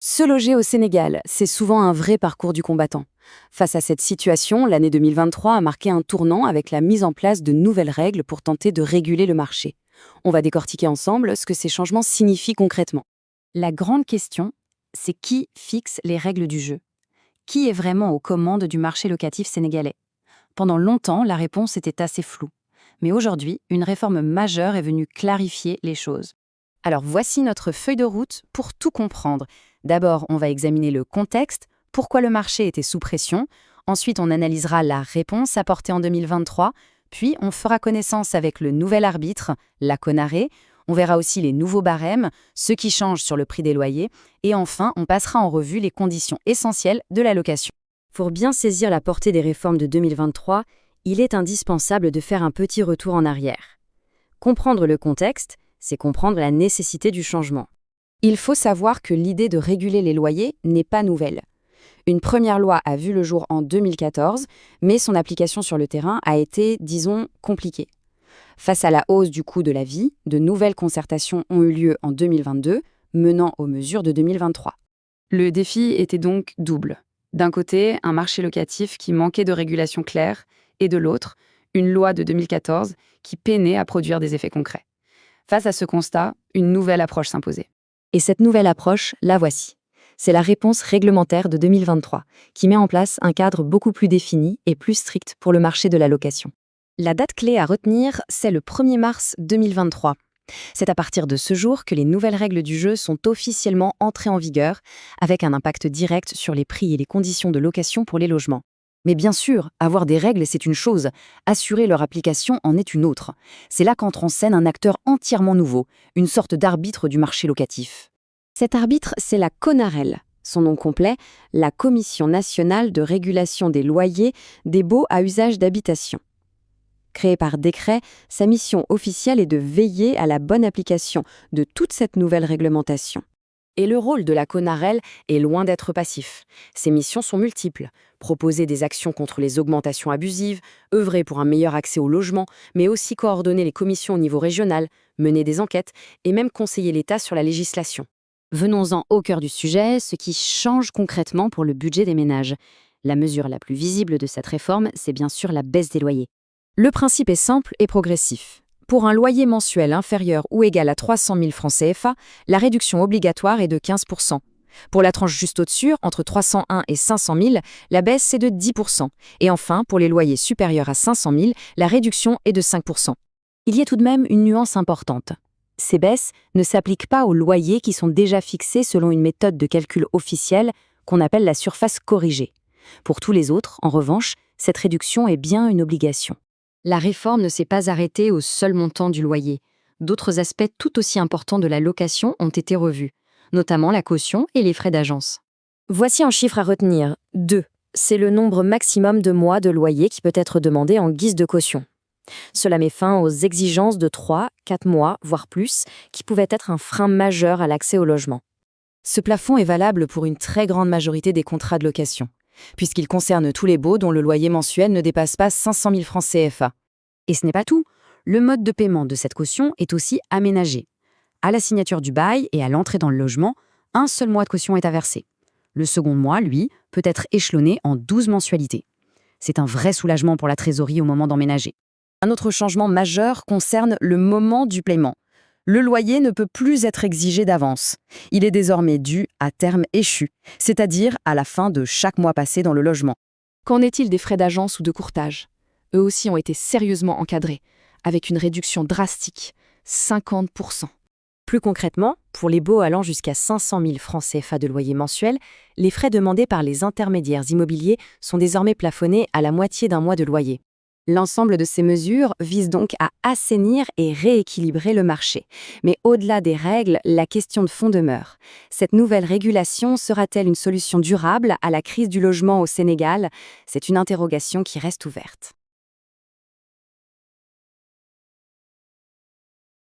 Se loger au Sénégal, c'est souvent un vrai parcours du combattant. Face à cette situation, l'année 2023 a marqué un tournant avec la mise en place de nouvelles règles pour tenter de réguler le marché. On va décortiquer ensemble ce que ces changements signifient concrètement. La grande question, c'est qui fixe les règles du jeu? Qui est vraiment aux commandes du marché locatif sénégalais? Pendant longtemps, la réponse était assez floue. Mais aujourd'hui, une réforme majeure est venue clarifier les choses. Alors voici notre feuille de route pour tout comprendre. D'abord, on va examiner le contexte, pourquoi le marché était sous pression. Ensuite, on analysera la réponse apportée en 2023. Puis, on fera connaissance avec le nouvel arbitre, la CONARE. On verra aussi les nouveaux barèmes, ceux qui changent sur le prix des loyers. Et enfin, on passera en revue les conditions essentielles de la location. Pour bien saisir la portée des réformes de 2023, il est indispensable de faire un petit retour en arrière. Comprendre le contexte, c'est comprendre la nécessité du changement. Il faut savoir que l'idée de réguler les loyers n'est pas nouvelle. Une première loi a vu le jour en 2014, mais son application sur le terrain a été, disons, compliquée. Face à la hausse du coût de la vie, de nouvelles concertations ont eu lieu en 2022, menant aux mesures de 2023. Le défi était donc double. D'un côté, un marché locatif qui manquait de régulation claire, et de l'autre, une loi de 2014 qui peinait à produire des effets concrets. Face à ce constat, une nouvelle approche s'imposait. Et cette nouvelle approche, la voici. C'est la réponse réglementaire de 2023, qui met en place un cadre beaucoup plus défini et plus strict pour le marché de la location. La date clé à retenir, c'est le 1er mars 2023. C'est à partir de ce jour que les nouvelles règles du jeu sont officiellement entrées en vigueur, avec un impact direct sur les prix et les conditions de location pour les logements. Mais bien sûr, avoir des règles, c'est une chose, assurer leur application en est une autre. C'est là qu'entre en scène un acteur entièrement nouveau, une sorte d'arbitre du marché locatif. Cet arbitre, c'est la CONAREL. Son nom complet, la Commission nationale de régulation des loyers des baux à usage d'habitation. Créée par décret, sa mission officielle est de veiller à la bonne application de toute cette nouvelle réglementation. Et le rôle de la CONAREL est loin d'être passif. Ses missions sont multiples. Proposer des actions contre les augmentations abusives, œuvrer pour un meilleur accès au logement, mais aussi coordonner les commissions au niveau régional, mener des enquêtes et même conseiller l'État sur la législation. Venons-en au cœur du sujet, ce qui change concrètement pour le budget des ménages. La mesure la plus visible de cette réforme, c'est bien sûr la baisse des loyers. Le principe est simple et progressif. Pour un loyer mensuel inférieur ou égal à 300 000 francs CFA, la réduction obligatoire est de 15%. Pour la tranche juste au-dessus, entre 301 et 500 000, la baisse est de 10%. Et enfin, pour les loyers supérieurs à 500 000, la réduction est de 5%. Il y a tout de même une nuance importante. Ces baisses ne s'appliquent pas aux loyers qui sont déjà fixés selon une méthode de calcul officielle qu'on appelle la surface corrigée. Pour tous les autres, en revanche, cette réduction est bien une obligation. La réforme ne s'est pas arrêtée au seul montant du loyer. D'autres aspects tout aussi importants de la location ont été revus, notamment la caution et les frais d'agence. Voici un chiffre à retenir, 2. C'est le nombre maximum de mois de loyer qui peut être demandé en guise de caution. Cela met fin aux exigences de 3, 4 mois, voire plus, qui pouvaient être un frein majeur à l'accès au logement. Ce plafond est valable pour une très grande majorité des contrats de location, puisqu'il concerne tous les baux dont le loyer mensuel ne dépasse pas 500 000 francs CFA. Et ce n'est pas tout. Le mode de paiement de cette caution est aussi aménagé. À la signature du bail et à l'entrée dans le logement, un seul mois de caution est à verser. Le second mois, lui, peut être échelonné en 12 mensualités. C'est un vrai soulagement pour la trésorerie au moment d'emménager. Un autre changement majeur concerne le moment du paiement. Le loyer ne peut plus être exigé d'avance. Il est désormais dû à terme échu, c'est-à-dire à la fin de chaque mois passé dans le logement. Qu'en est-il des frais d'agence ou de courtage? Eux aussi ont été sérieusement encadrés, avec une réduction drastique, 50%. Plus concrètement, pour les baux allant jusqu'à 500 000 francs CFA de loyer mensuel, les frais demandés par les intermédiaires immobiliers sont désormais plafonnés à la moitié d'un mois de loyer. L'ensemble de ces mesures vise donc à assainir et rééquilibrer le marché. Mais au-delà des règles, la question de fond demeure. Cette nouvelle régulation sera-t-elle une solution durable à la crise du logement au Sénégal? C'est une interrogation qui reste ouverte.